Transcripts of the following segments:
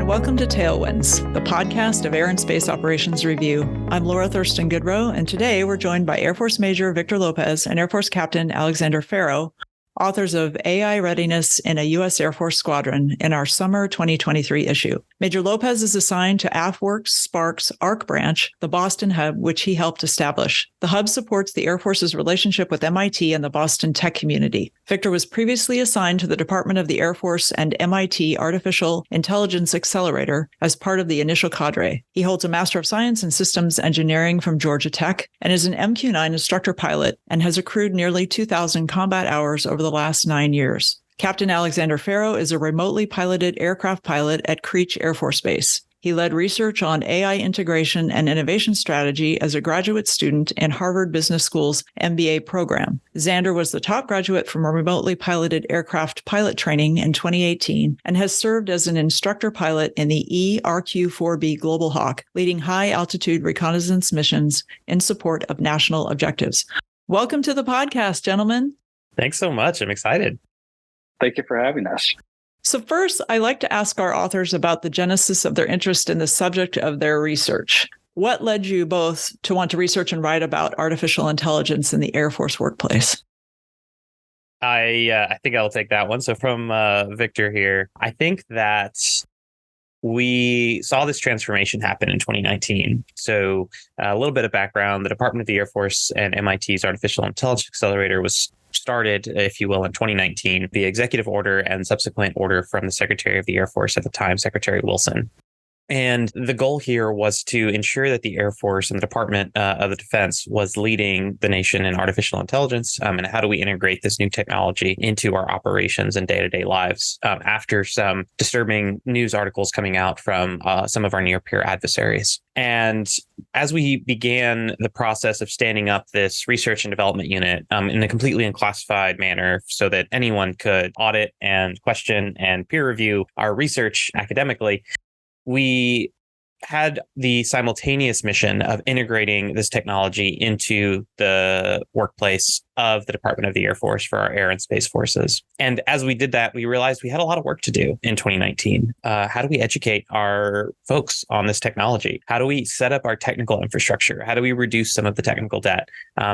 welcome to Tailwinds, the podcast of Air and Space Operations Review. I'm Laura Thurston Goodrow, and today we're joined by Air Force Major Victor Lopez and Air Force Captain Alexander Farrow, authors of AI Readiness in a US Air Force Squadron in our summer 2023 issue. Major Lopez is assigned to AFWERX Spark's ARC branch, the Boston hub, which he helped establish. The hub supports the Air Force's relationship with MIT and the Boston tech community. Victor was previously assigned to the Department of the Air Force and MIT Artificial Intelligence Accelerator as part of the initial cadre. He holds a Master of Science in Systems Engineering from Georgia Tech and is an MQ-9 instructor pilot and has accrued nearly 2,000 combat hours over the last 9 years. Captain Alexander Farrow is a remotely piloted aircraft pilot at Creech Air Force Base. He led research on AI integration and innovation strategy as a graduate student in Harvard Business School's MBA program. Xander was the top graduate from a remotely piloted aircraft pilot training in 2018 and has served as an instructor pilot in the ERQ-4B Global Hawk, leading high-altitude reconnaissance missions in support of national objectives. Welcome to the podcast, gentlemen. Thanks so much. I'm excited. Thank you for having us. So first, I like to ask our authors about the genesis of their interest in the subject of their research. What led you both to want to research and write about artificial intelligence in the Air Force workplace? I think I'll take that one. So from Victor here, I think that we saw this transformation happen in 2019. So a little bit of background, the Department of the Air Force and MIT's Artificial Intelligence Accelerator was started, if you will, in 2019, the executive order and subsequent order from the Secretary of the Air Force at the time, Secretary Wilson. And the goal here was to ensure that the Air Force and the Department of the Defense was leading the nation in artificial intelligence. And how do we integrate this new technology into our operations and day-to-day lives after some disturbing news articles coming out from some of our near-peer adversaries. And as we began the process of standing up this research and development unit in a completely unclassified manner so that anyone could audit and question and peer review our research academically, we had the simultaneous mission of integrating this technology into the workplace of the Department of the Air Force for our air and space forces. And as we did that, we realized we had a lot of work to do in 2019. How do we educate our folks on this technology? How do we set up our technical infrastructure? How do we reduce some of the technical debt?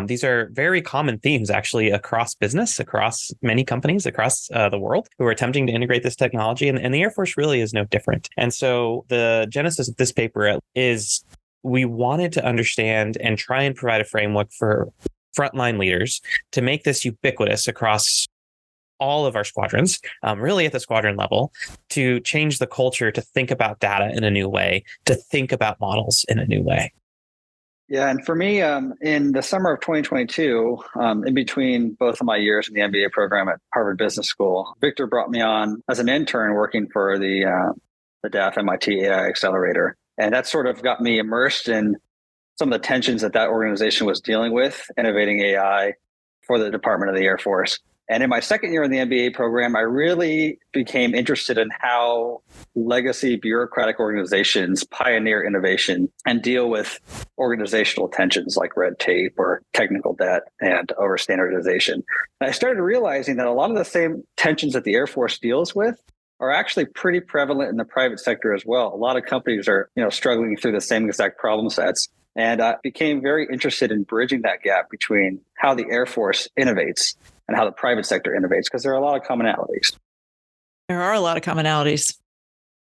These are very common themes, actually, across business, across many companies, across the world who are attempting to integrate this technology. And the Air Force really is no different. And so the genesis of this paper is we wanted to understand and try and provide a framework for frontline leaders to make this ubiquitous across all of our squadrons, really at the squadron level, to change the culture, to think about data in a new way, to think about models in a new way. Yeah, and for me, in the summer of 2022, in between both of my years in the MBA program at Harvard Business School, Victor brought me on as an intern working for the DAF MIT AI Accelerator. And that sort of got me immersed in some of the tensions that organization was dealing with, innovating AI for the Department of the Air Force. And in my second year in the MBA program, I really became interested in how legacy bureaucratic organizations pioneer innovation and deal with organizational tensions like red tape or technical debt and overstandardization. And I started realizing that a lot of the same tensions that the Air Force deals with are actually pretty prevalent in the private sector as well. A lot of companies are, struggling through the same exact problem sets. And I became very interested in bridging that gap between how the Air Force innovates and how the private sector innovates, because there are a lot of commonalities. There are a lot of commonalities.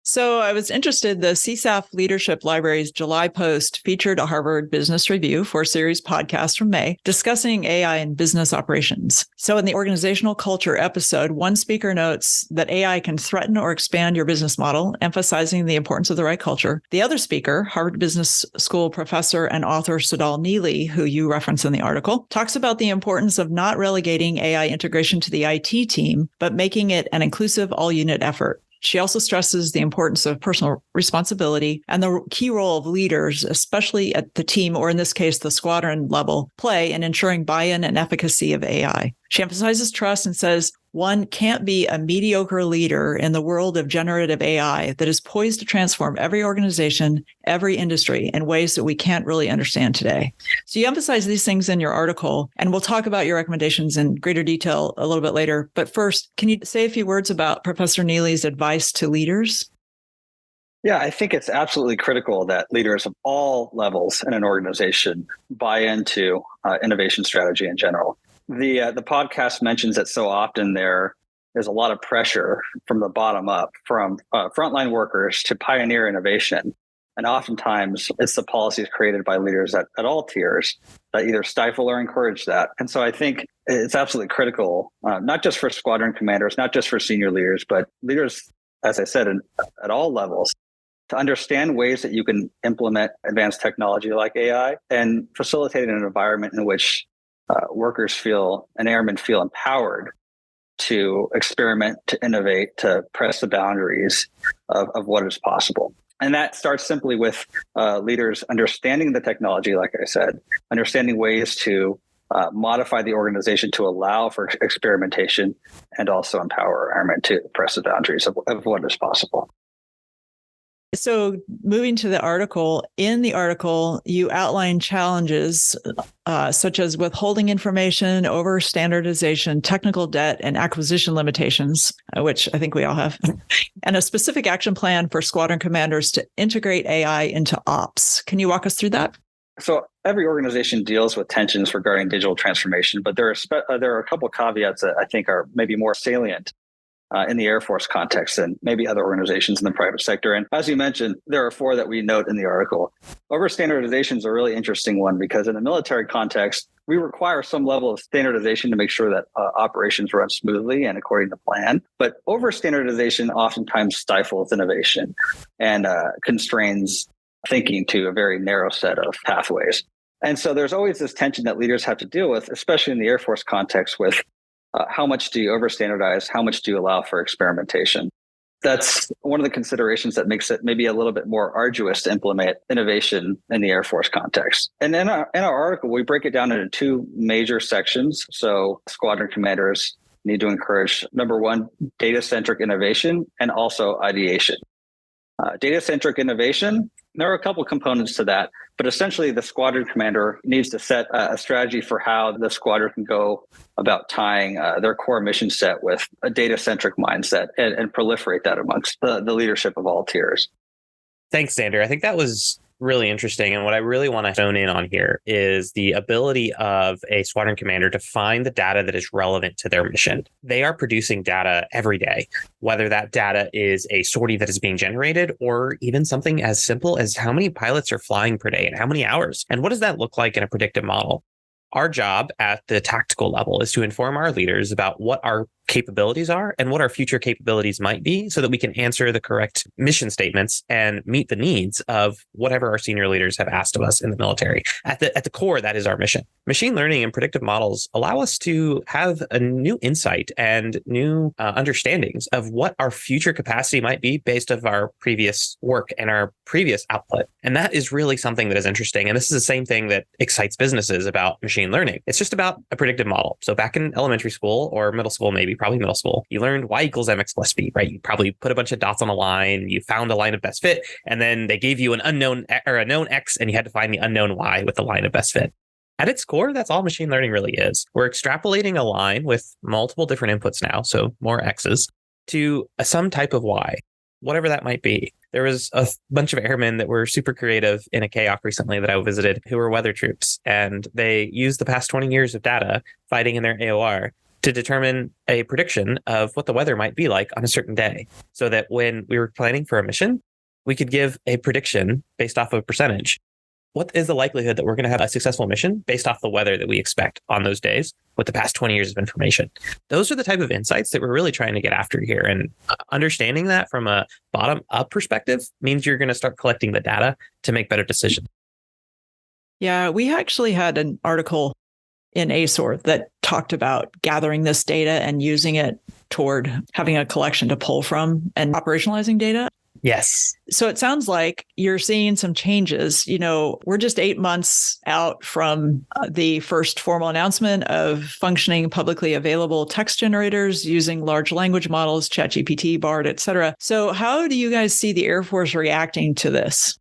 So I was interested, the CSAF Leadership Library's July post featured a Harvard Business Review 4-series podcast from May discussing AI in business operations. So in the organizational culture episode, one speaker notes that AI can threaten or expand your business model, emphasizing the importance of the right culture. The other speaker, Harvard Business School professor and author Sudal Neely, who you reference in the article, talks about the importance of not relegating AI integration to the IT team, but making it an inclusive all-unit effort. She also stresses the importance of personal responsibility and the key role of leaders, especially at the team, or in this case, the squadron level, play in ensuring buy-in and efficacy of AI. She emphasizes trust and says, one can't be a mediocre leader in the world of generative AI that is poised to transform every organization, every industry in ways that we can't really understand today. So you emphasize these things in your article, and we'll talk about your recommendations in greater detail a little bit later. But first, can you say a few words about Professor Neely's advice to leaders? Yeah, I think it's absolutely critical that leaders of all levels in an organization buy into innovation strategy in general. The podcast mentions that so often there is a lot of pressure from the bottom up, from frontline workers to pioneer innovation. And oftentimes it's the policies created by leaders at all tiers that either stifle or encourage that. And so I think it's absolutely critical, not just for squadron commanders, not just for senior leaders, but leaders, as I said, at all levels, to understand ways that you can implement advanced technology like AI and facilitate an environment in which workers feel and airmen feel empowered to experiment, to innovate, to press the boundaries of what is possible. And that starts simply with leaders understanding the technology, like I said, understanding ways to modify the organization to allow for experimentation and also empower airmen to press the boundaries of what is possible. So moving to the article, in the article, you outline challenges such as withholding information, over standardization, technical debt, and acquisition limitations, which I think we all have, and a specific action plan for squadron commanders to integrate AI into ops. Can you walk us through that? So every organization deals with tensions regarding digital transformation, but there are a couple of caveats that I think are maybe more salient in the Air Force context than maybe other organizations in the private sector. And as you mentioned, there are 4 that we note in the article. Overstandardization is a really interesting one because in the military context, we require some level of standardization to make sure that operations run smoothly and according to plan. But overstandardization oftentimes stifles innovation and constrains thinking to a very narrow set of pathways. And so there's always this tension that leaders have to deal with, especially in the Air Force context, with how much do you overstandardize? How much do you allow for experimentation? That's one of the considerations that makes it maybe a little bit more arduous to implement innovation in the Air Force context. And in our article, we break it down into 2 major sections. So squadron commanders need to encourage, number 1, data-centric innovation and also ideation. Data-centric innovation, there are a couple components to that, but essentially the squadron commander needs to set a strategy for how the squadron can go about tying their core mission set with a data-centric mindset and proliferate that amongst the leadership of all tiers. Thanks, Xander. I think that was really interesting. And what I really want to zone in on here is the ability of a squadron commander to find the data that is relevant to their mission. They are producing data every day, whether that data is a sortie that is being generated or even something as simple as how many pilots are flying per day and how many hours. And what does that look like in a predictive model? Our job at the tactical level is to inform our leaders about what our capabilities are and what our future capabilities might be so that we can answer the correct mission statements and meet the needs of whatever our senior leaders have asked of us in the military. At the core, that is our mission. Machine learning and predictive models allow us to have a new insight and new understandings of what our future capacity might be based on our previous work and our previous output. And that is really something that is interesting. And this is the same thing that excites businesses about machine learning. It's just about a predictive model. So back in elementary school or middle school, probably middle school, you learned y equals mx plus b, right? You probably put a bunch of dots on a line, you found a line of best fit, and then they gave you an unknown or a known x, and you had to find the unknown y with the line of best fit. At its core, that's all machine learning really is. We're extrapolating a line with multiple different inputs now, so more x's, to some type of y, whatever that might be. There was a bunch of airmen that were super creative in a KOC recently that I visited who were weather troops, and they used the past 20 years of data fighting in their AOR to determine a prediction of what the weather might be like on a certain day, so that when we were planning for a mission, we could give a prediction based off of a percentage. What is the likelihood that we're going to have a successful mission based off the weather that we expect on those days with the past 20 years of information? Those are the type of insights that we're really trying to get after here. And understanding that from a bottom-up perspective means you're going to start collecting the data to make better decisions. Yeah, we actually had an article in ASOR that talked about gathering this data and using it toward having a collection to pull from and operationalizing data. Yes. So it sounds like you're seeing some changes. You know, we're just 8 months out from the first formal announcement of functioning publicly available text generators using large language models, ChatGPT, BARD, et cetera. So how do you guys see the Air Force reacting to this?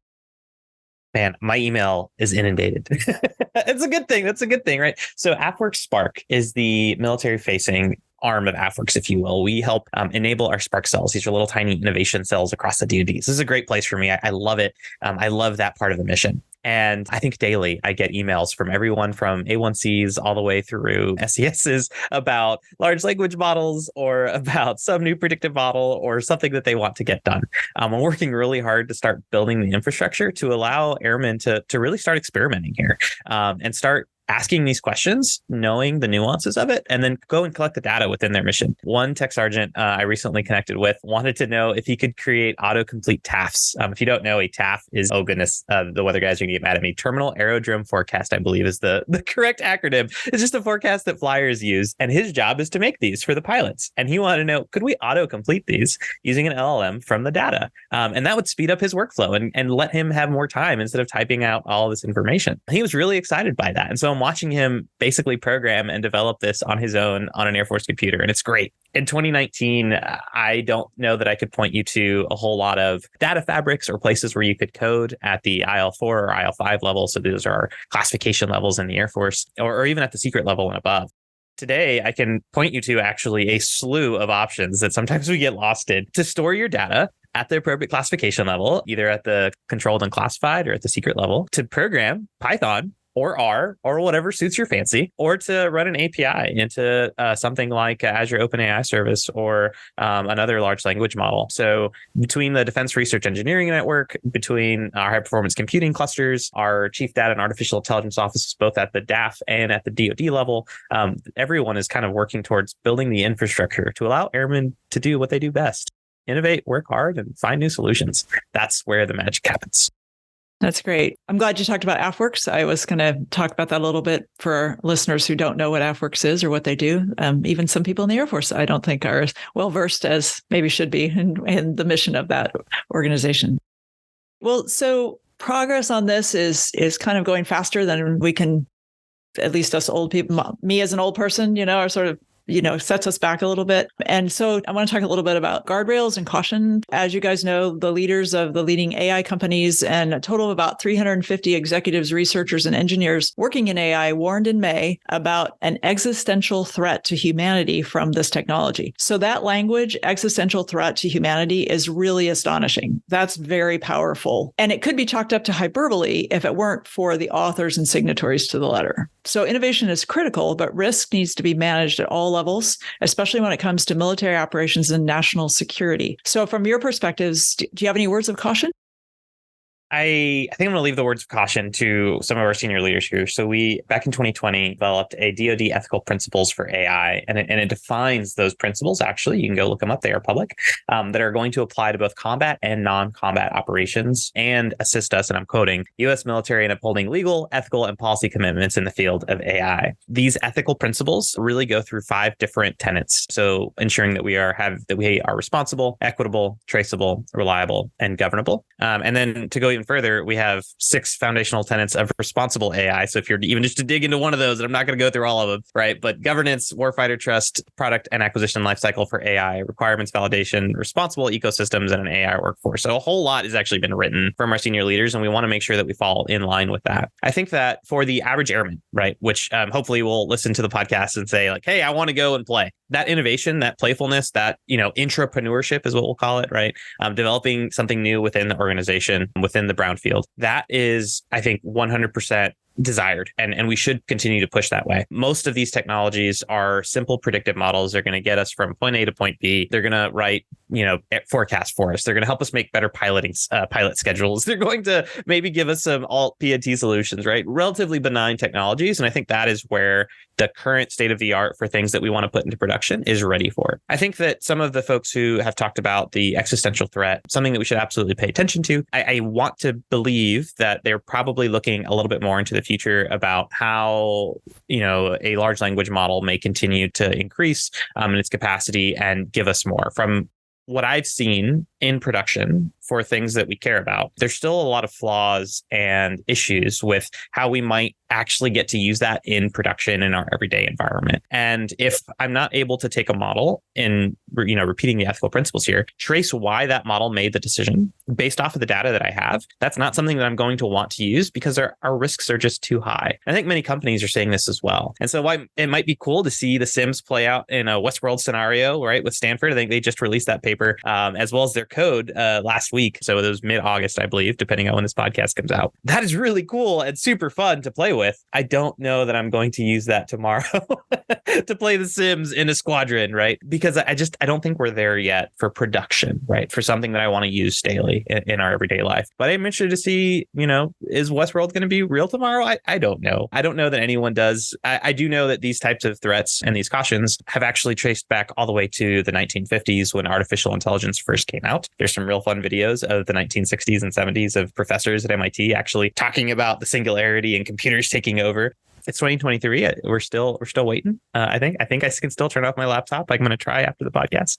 Man, my email is inundated. It's a good thing. That's a good thing, right? So AppWorks Spark is the military-facing arm of AFWERX, if you will. We help enable our Spark cells. These are little tiny innovation cells across the DoD. This is a great place for me. I love it. I love that part of the mission. And I think daily I get emails from everyone from A1Cs all the way through SESs about large language models or about some new predictive model or something that they want to get done. I'm working really hard to start building the infrastructure to allow airmen to really start experimenting here and start asking these questions, knowing the nuances of it, and then go and collect the data within their mission. One tech sergeant I recently connected with wanted to know if he could create autocomplete TAFs. If you don't know, a TAF is, oh goodness, the weather guys are going to get mad at me. Terminal Aerodrome Forecast, I believe, is the correct acronym. It's just a forecast that flyers use. And his job is to make these for the pilots. And he wanted to know, could we autocomplete these using an LLM from the data? And that would speed up his workflow and let him have more time instead of typing out all this information. He was really excited by that. And so I'm watching him basically program and develop this on his own on an Air Force computer. And it's great. In 2019, I don't know that I could point you to a whole lot of data fabrics or places where you could code at the IL4 or IL5 level. So those are classification levels in the Air Force or even at the secret level and above. Today, I can point you to actually a slew of options that sometimes we get lost in to store your data at the appropriate classification level, either at the controlled and classified or at the secret level, to program Python or R, or whatever suits your fancy, or to run an API into something like Azure OpenAI service or another large language model. So between the Defense Research Engineering Network, between our high performance computing clusters, our chief data and artificial intelligence offices, both at the DAF and at the DoD level, everyone is kind of working towards building the infrastructure to allow airmen to do what they do best: innovate, work hard, and find new solutions. That's where the magic happens. That's great. I'm glad you talked about AFWERX. I was going to talk about that a little bit for our listeners who don't know what AFWERX is or what they do. Even some people in the Air Force, I don't think, are as well versed as maybe should be in the mission of that organization. Well, so progress on this is kind of going faster than we can, at least us old people, me as an old person, are sort of sets us back a little bit. And so I want to talk a little bit about guardrails and caution. As you guys know, the leaders of the leading AI companies and a total of about 350 executives, researchers, and engineers working in AI warned in May about an existential threat to humanity from this technology. So that language, existential threat to humanity, is really astonishing. That's very powerful. And it could be chalked up to hyperbole if it weren't for the authors and signatories to the letter. So innovation is critical, but risk needs to be managed at all levels, especially when it comes to military operations and national security. So from your perspectives, do you have any words of caution? I think I'm going to leave the words of caution to some of our senior leaders here. So we, back in 2020, developed a DoD ethical principles for AI, and it defines those principles. Actually, you can go look them up. They are public, that are going to apply to both combat and non-combat operations and assist us, and I'm quoting, U.S. military in upholding legal, ethical, and policy commitments in the field of AI. These ethical principles really go through 5 different tenets. So ensuring that we are responsible, equitable, traceable, reliable, and governable. And then to go even further, we have 6 foundational tenets of responsible AI. So if you're even just to dig into one of those, and I'm not going to go through all of them, right? But governance, warfighter trust, product and acquisition lifecycle for AI, requirements validation, responsible ecosystems, and an AI workforce. So a whole lot has actually been written from our senior leaders, and we want to make sure that we fall in line with that. I think that for the average airman, right, which hopefully will listen to the podcast and say like, hey, I want to go and play. That innovation, that playfulness, that, intrapreneurship is what we'll call it, right? Developing something new within the organization, within the brownfield. That is, I think, 100% desired. And we should continue to push that way. Most of these technologies are simple predictive models. They're going to get us from point A to point B. They're going to write, forecasts for us. They're going to help us make better pilot schedules. They're going to maybe give us some alt P&T solutions, right? Relatively benign technologies. And I think that is where the current state of the art for things that we want to put into production is ready for. I think that some of the folks who have talked about the existential threat, something that we should absolutely pay attention to, I want to believe that they're probably looking a little bit more into the future about how, a large language model may continue to increase in its capacity and give us more. From what I've seen in production for things that we care about, there's still a lot of flaws and issues with how we might actually get to use that in production in our everyday environment. And if I'm not able to take a model in, repeating the ethical principles here, trace why that model made the decision based off of the data that I have, that's not something that I'm going to want to use because our risks are just too high. I think many companies are saying this as well. And so it might be cool to see the Sims play out in a Westworld scenario, right, with Stanford. I think they just released that paper as well as their code last week. So it was mid-August, I believe, depending on when this podcast comes out. That is really cool and super fun to play with. I don't know that I'm going to use that tomorrow to play the Sims in a squadron, right? Because I don't think we're there yet for production, right? For something that I want to use daily in our everyday life. But I'm interested to see, is Westworld going to be real tomorrow? I don't know. I don't know that anyone does. I do know that these types of threats and these cautions have actually traced back all the way to the 1950s when artificial intelligence first came out. There's some real fun videos of the 1960s and 70s of professors at MIT actually talking about the singularity and computers taking over. It's 2023. We're still waiting. I think I can still turn off my laptop. I'm going to try after the podcast.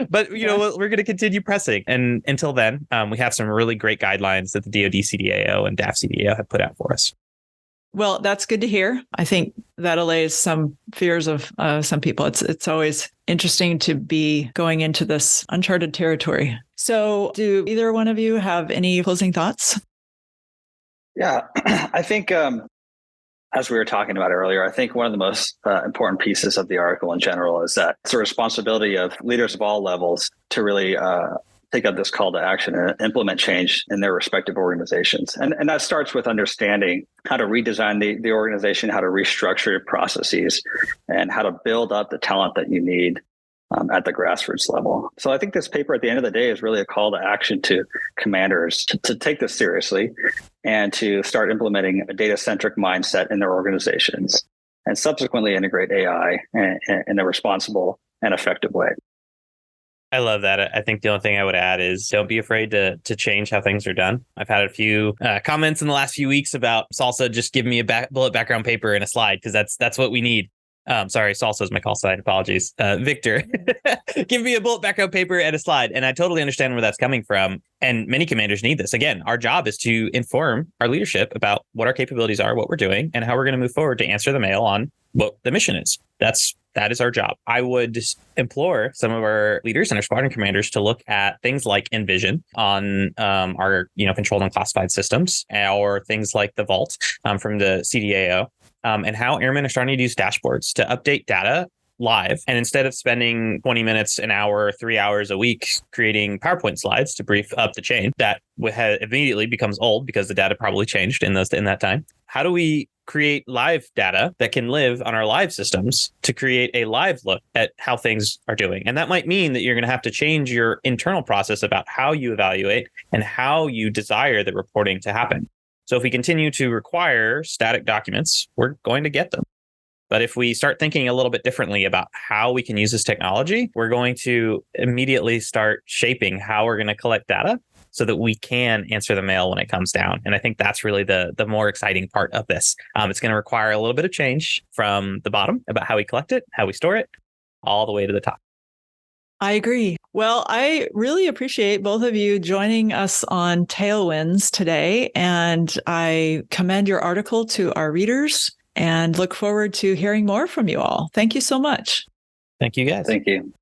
But we're going to continue pressing. And until then, we have some really great guidelines that the DoD CDAO and DAF CDAO have put out for us. Well, that's good to hear. I think that allays some fears of some people. It's always interesting to be going into this uncharted territory. So do either one of you have any closing thoughts? Yeah, I think as we were talking about earlier, I think one of the most important pieces of the article in general is that it's a responsibility of leaders of all levels to really take up this call to action and implement change in their respective organizations. And that starts with understanding how to redesign the organization, how to restructure processes, and how to build up the talent that you need at the grassroots level. So I think this paper at the end of the day is really a call to action to commanders to take this seriously and to start implementing a data-centric mindset in their organizations and subsequently integrate AI in a responsible and effective way. I love that. I think the only thing I would add is don't be afraid to change how things are done. I've had a few comments in the last few weeks about Salsa just give me a bullet background paper and a slide because that's what we need. Sorry, Salsa is my call sign. Apologies. Victor, give me a bullet background paper and a slide. And I totally understand where that's coming from. And many commanders need this. Again, our job is to inform our leadership about what our capabilities are, what we're doing, and how we're going to move forward to answer the mail on what the mission is. That is our job. I would implore some of our leaders and our squadron commanders to look at things like Envision on our controlled and classified systems, or things like the Vault from the CDAO. And how airmen are starting to use dashboards to update data live. And instead of spending 20 minutes, an hour, 3 hours a week creating PowerPoint slides to brief up the chain, that immediately becomes old because the data probably changed in that time. How do we create live data that can live on our live systems to create a live look at how things are doing? And that might mean that you're going to have to change your internal process about how you evaluate and how you desire the reporting to happen. So if we continue to require static documents, we're going to get them. But if we start thinking a little bit differently about how we can use this technology, we're going to immediately start shaping how we're going to collect data so that we can answer the mail when it comes down. And I think that's really the more exciting part of this. It's going to require a little bit of change from the bottom about how we collect it, how we store it, all the way to the top. I agree. Well, I really appreciate both of you joining us on Tailwinds today, and I commend your article to our readers and look forward to hearing more from you all. Thank you so much. Thank you, guys. Thank you.